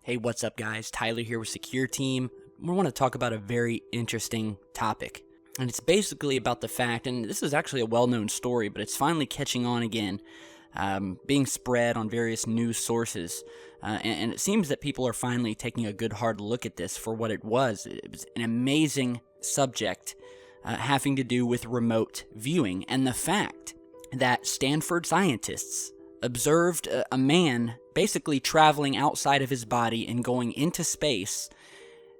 Hey, what's up, guys? Tyler here with Secureteam. We want to talk about a very interesting topic. And it's basically about the fact, and this is actually a well-known story, but it's finally catching on again, being spread on various news sources. And it seems that people are finally taking a good hard look at this for what it was. It was an amazing subject having to do with remote viewing, and the fact that Stanford scientists observed a man basically traveling outside of his body and going into space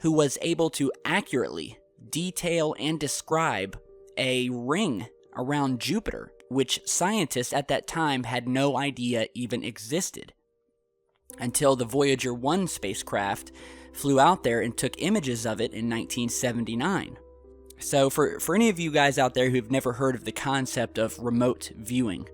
who was able to accurately detail and describe a ring around Jupiter, which scientists at that time had no idea even existed, until the Voyager 1 spacecraft flew out there and took images of it in 1979. So for any of you guys out there who've never heard of the concept of remote viewing,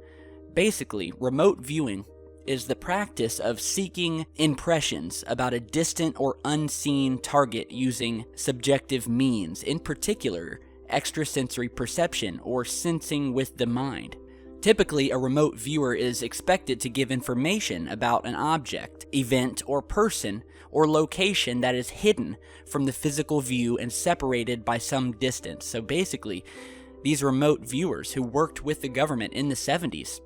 basically, remote viewing is the practice of seeking impressions about a distant or unseen target using subjective means, in particular, extrasensory perception or sensing with the mind. Typically, a remote viewer is expected to give information about an object, event, or person, or location that is hidden from the physical view and separated by some distance. So basically, these remote viewers who worked with the government in the 70s,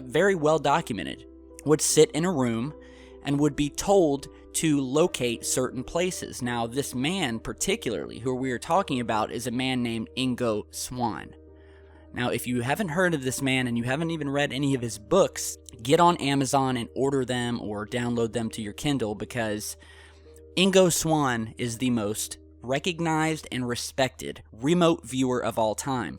very well documented, would sit in a room and would be told to locate certain places. Now, this man particularly, who we are talking about, is a man named Ingo Swann. Now, if you haven't heard of this man and you haven't even read any of his books, get on Amazon and order them or download them to your Kindle, because Ingo Swann is the most recognized and respected remote viewer of all time.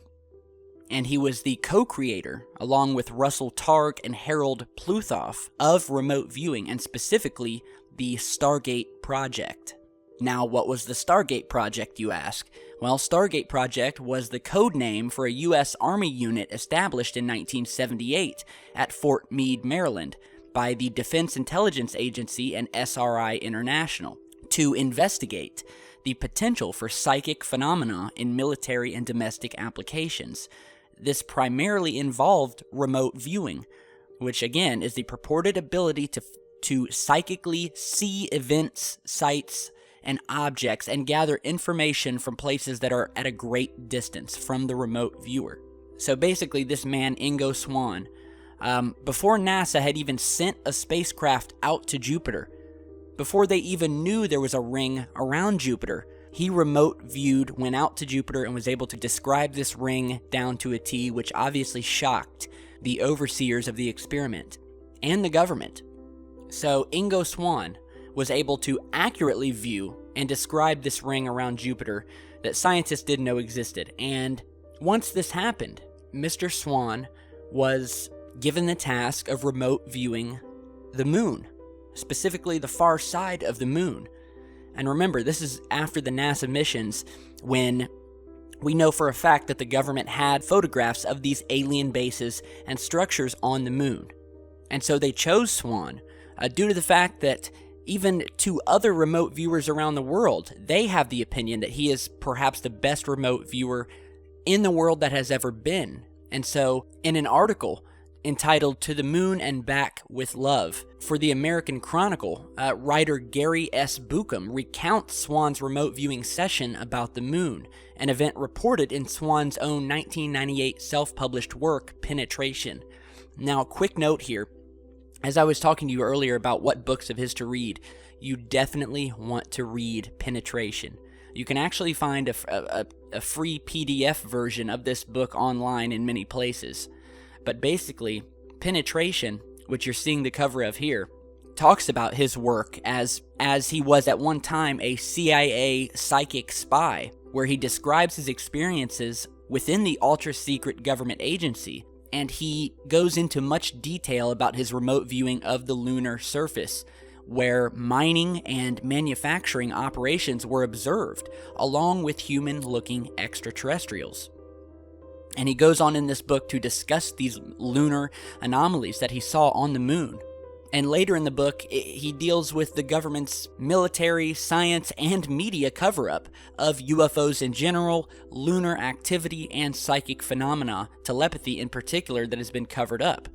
And he was the co-creator, along with Russell Targ and Harold Pluthoff, of remote viewing, and specifically the Stargate Project. Now, what was the Stargate Project, you ask? Well, Stargate Project was the code name for a U.S. Army unit established in 1978 at Fort Meade, Maryland, by the Defense Intelligence Agency and SRI International, to investigate the potential for psychic phenomena in military and domestic applications. This primarily involved remote viewing, which again is the purported ability to psychically see events, sights, and objects and gather information from places that are at a great distance from the remote viewer. So basically, this man, Ingo Swann, before NASA had even sent a spacecraft out to Jupiter, before they even knew there was a ring around Jupiter, he remote viewed, went out to Jupiter, and was able to describe this ring down to a T, which obviously shocked the overseers of the experiment and the government. So Ingo Swann was able to accurately view and describe this ring around Jupiter that scientists didn't know existed. And once this happened, Mr. Swann was given the task of remote viewing the moon, specifically the far side of the moon. And remember, this is after the NASA missions, when we know for a fact that the government had photographs of these alien bases and structures on the moon. And so they chose Swann due to the fact that even to other remote viewers around the world, they have the opinion that he is perhaps the best remote viewer in the world that has ever been. And so, in an article entitled "To the Moon and Back with Love" for the American Chronicle, writer Gary S. Buckham recounts Swann's remote viewing session about the moon, an event reported in Swann's own 1998 self-published work, Penetration. Now, a quick note here. As I was talking to you earlier about what books of his to read, you definitely want to read Penetration. You can actually find a free PDF version of this book online in many places. But basically, Penetration, which you're seeing the cover of here, talks about his work as he was at one time a CIA psychic spy, where he describes his experiences within the ultra-secret government agency. And he goes into much detail about his remote viewing of the lunar surface, where mining and manufacturing operations were observed, along with human-looking extraterrestrials. And he goes on in this book to discuss these lunar anomalies that he saw on the moon. And later in the book, he deals with the government's military, science, and media cover-up of UFOs in general, lunar activity, and psychic phenomena, telepathy in particular, that has been covered up.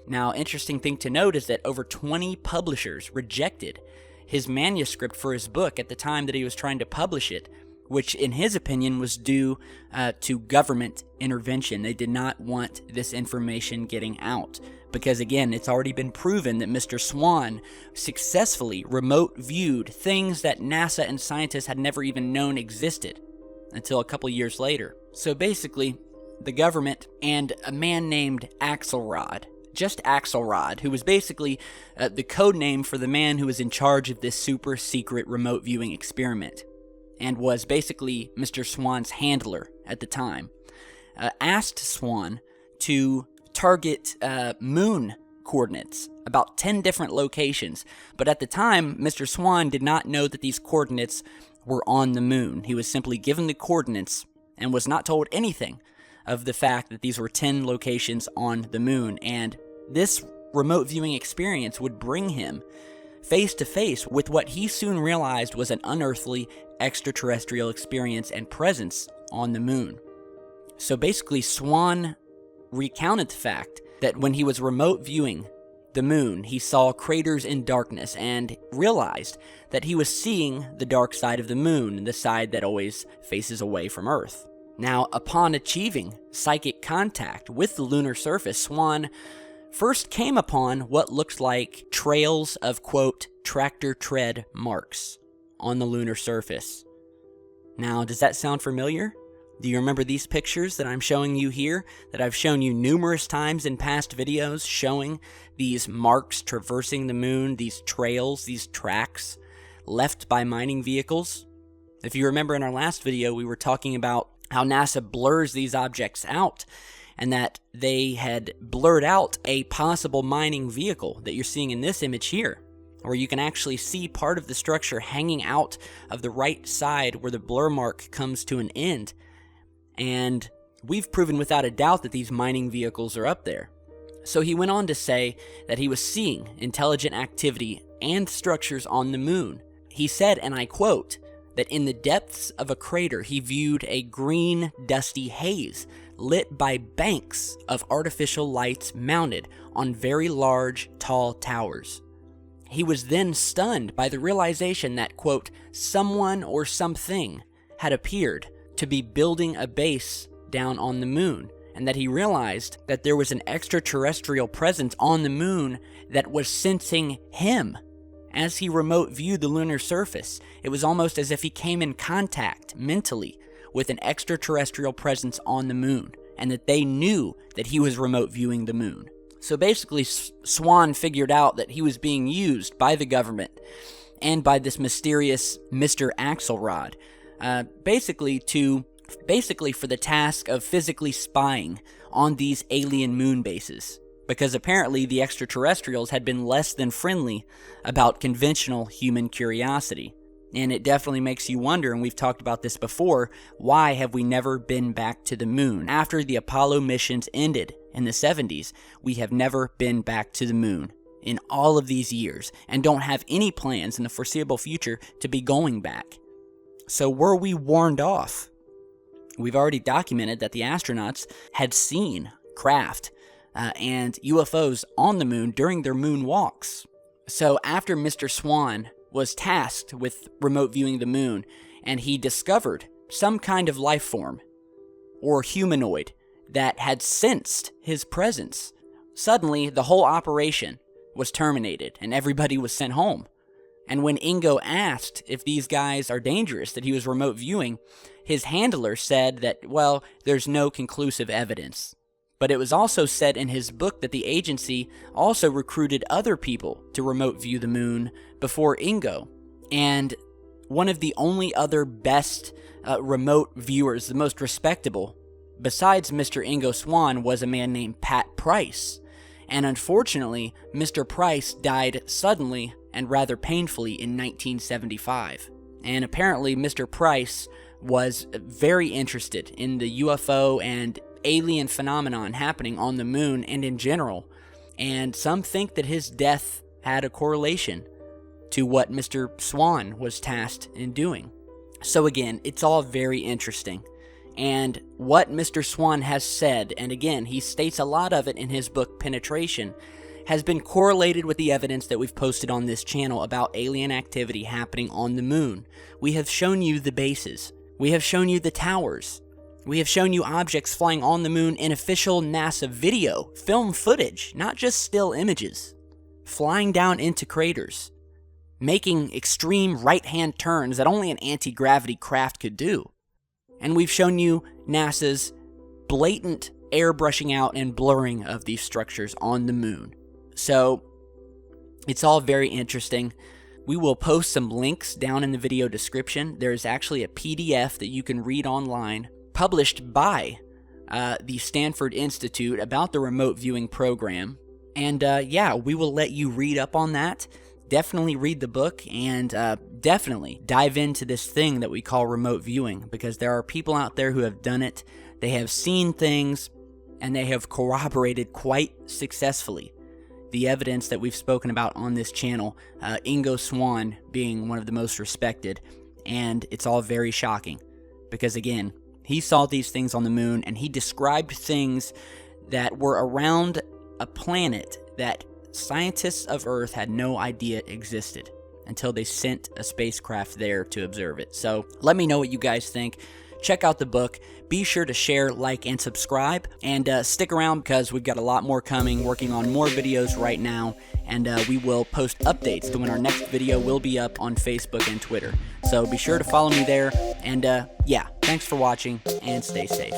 Now, interesting thing to note is that over 20 publishers rejected his manuscript for his book at the time that he was trying to publish it, which in his opinion was due to government intervention. They did not want this information getting out because, again, it's already been proven that Mr. Swan successfully remote viewed things that NASA and scientists had never even known existed until a couple years later. So basically, the government and a man named Axelrod, just Axelrod, who was basically the code name for the man who was in charge of this super secret remote viewing experiment, and was basically Mr. Swan's handler at the time, asked Swan to target moon coordinates, about 10 different locations. But at the time, Mr. Swan did not know that these coordinates were on the moon. He was simply given the coordinates and was not told anything of the fact that these were 10 locations on the moon. And this remote viewing experience would bring him face to face with what he soon realized was an unearthly extraterrestrial experience and presence on the moon. So basically, Swan recounted the fact that when he was remote viewing the moon, he saw craters in darkness and realized that he was seeing the dark side of the moon, the side that always faces away from Earth. Now, upon achieving psychic contact with the lunar surface, Swan first came upon what looked like trails of, quote, tractor tread marks on the lunar surface. Now, does that sound familiar? Do you remember these pictures that I'm showing you here, that I've shown you numerous times in past videos, showing these marks traversing the moon, these trails, these tracks left by mining vehicles? If you remember in our last video, we were talking about how NASA blurs these objects out, and that they had blurred out a possible mining vehicle that you're seeing in this image here, where you can actually see part of the structure hanging out of the right side where the blur mark comes to an end. And we've proven without a doubt that these mining vehicles are up there. So he went on to say that he was seeing intelligent activity and structures on the moon. He said, and I quote, that in the depths of a crater he viewed a green, dusty haze lit by banks of artificial lights mounted on very large, tall towers. He was then stunned by the realization that, quote, someone or something had appeared to be building a base down on the moon, and that he realized that there was an extraterrestrial presence on the moon that was sensing him. As he remote viewed the lunar surface, it was almost as if he came in contact mentally with an extraterrestrial presence on the moon, and that they knew that he was remote viewing the moon. So basically, Swan figured out that he was being used by the government and by this mysterious Mr. Axelrod, basically for the task of physically spying on these alien moon bases, because apparently the extraterrestrials had been less than friendly about conventional human curiosity. And it definitely makes you wonder, and we've talked about this before, why have we never been back to the moon? After the Apollo missions ended in the 70s, we have never been back to the moon in all of these years, and don't have any plans in the foreseeable future to be going back. So were we warned off? We've already documented that the astronauts had seen craft and UFOs on the moon during their moon walks. So after Mr. Swan was tasked with remote viewing the moon, and he discovered some kind of life form or humanoid that had sensed his presence, suddenly the whole operation was terminated and everybody was sent home. And when Ingo asked if these guys are dangerous that he was remote viewing, his handler said that, well, there's no conclusive evidence. But it was also said in his book that the agency also recruited other people to remote view the moon before Ingo. And one of the only other best remote viewers, the most respectable, besides Mr. Ingo Swan, was a man named Pat Price. And unfortunately, Mr. Price died suddenly and rather painfully in 1975. And apparently Mr. Price was very interested in the UFO and alien phenomenon happening on the moon and in general, and some think that his death had a correlation to what Mr. Swan was tasked in doing. So again, it's all very interesting. And what Mr. Swan has said, and again, he states a lot of it in his book Penetration, has been correlated with the evidence that we've posted on this channel about alien activity happening on the moon. We have shown you the bases. We have shown you the towers. We have shown you objects flying on the moon in official NASA video, film footage, not just still images, flying down into craters, making extreme right-hand turns that only an anti-gravity craft could do. And we've shown you NASA's blatant airbrushing out and blurring of these structures on the moon. So, it's all very interesting. We will post some links down in the video description. There's actually a PDF that you can read online, published by the Stanford Institute about the remote viewing program. And yeah, we will let you read up on that. Definitely read the book and definitely dive into this thing that we call remote viewing, because there are people out there who have done it. They have seen things, and they have corroborated quite successfully the evidence that we've spoken about on this channel, Ingo Swann being one of the most respected, and it's all very shocking, because again, he saw these things on the moon, and he described things that were around a planet that scientists of Earth had no idea existed until they sent a spacecraft there to observe it. So let me know what you guys think. Check out the book. Be sure to share, like, and subscribe. And stick around because we've got a lot more coming, working on more videos right now. And we will post updates to when our next video will be up on Facebook and Twitter. So be sure to follow me there. And yeah, thanks for watching and stay safe.